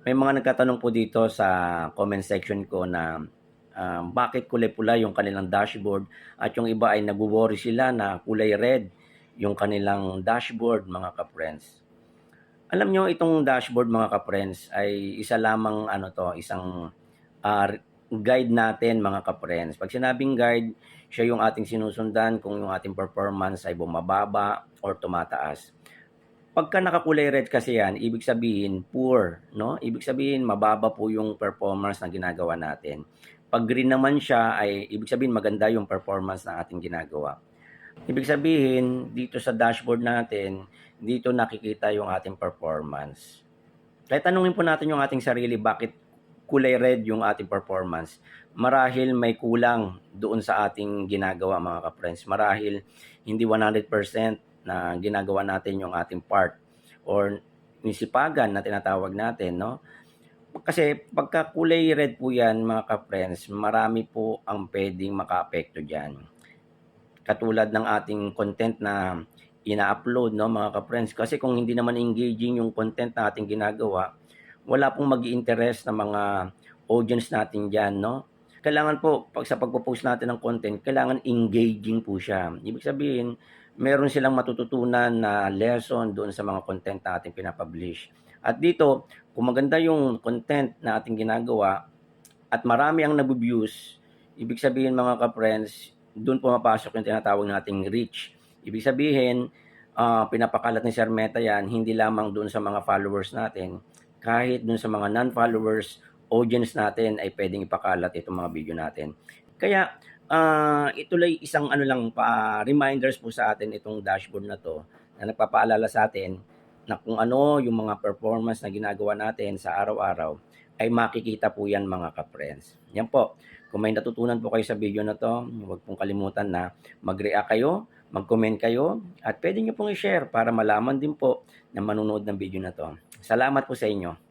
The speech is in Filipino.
May mga nagtatanong po dito sa comment section ko na, bakit kulay pula yung kanilang dashboard at yung iba ay nagwo-worry sila na kulay red yung kanilang dashboard, mga ka-friends. Alam niyo itong dashboard, mga ka-friends, ay isa lamang ano 'to, isang, guide natin, mga ka-friends. 'Pag sinabing guide, siya yung ating sinusundan kung yung ating performance ay bumababa or tumataas. Pagka nakakulay red kasi 'yan, ibig sabihin poor, 'no? Ibig sabihin mababa po yung performance na ginagawa natin. 'Pag green naman siya ay ibig sabihin maganda yung performance na ating ginagawa. Ibig sabihin dito sa dashboard natin, dito nakikita yung ating performance. Kaya tanungin po natin yung ating sarili, bakit kulay red yung ating performance? Marahil may kulang doon sa ating ginagawa, mga ka-friends. Marahil hindi 100% na ginagawa natin yung ating part or nisipagan na tinatawag natin, no? Kasi pagka kulay red po yan, mga ka-friends, marami po ang pwedeng makaapekto dyan. Katulad ng ating content na ina-upload, no, mga ka-friends. Kasi kung hindi naman engaging yung content na ating ginagawa, wala pong mag-i-interest na mga audience natin diyan, no? Kailangan po 'pag sa pagpo-post natin ng content, kailangan engaging po siya. Ibig sabihin, meron silang matututunan na lesson doon sa mga content na ating pina-publish. At dito, kung maganda yung content na ating ginagawa at marami ang nabu-views, ibig sabihin, mga ka-friends, do'n pumapasok yung tinatawag nating reach. Ibig sabihin, pinapakalat ni Sir Meta 'yan hindi lamang doon sa mga followers natin, kahit do'n sa mga non-followers, audience natin ay puwedeng ipakalat itong mga video natin. Kaya, ituloy isang ano lang, reminders po sa atin itong dashboard na 'to, na nagpapaalala sa atin na kung ano yung mga performance na ginagawa natin sa araw-araw, ay makikita po 'yan, mga ka-friends. 'Yan po, kung may natutunan po kayo sa video na 'to, huwag pong kalimutan na mag-react kayo, mag-comment kayo, at puwede niyo pong i-share para malaman din po ng manonood ng video na 'to. Salamat po sa inyo.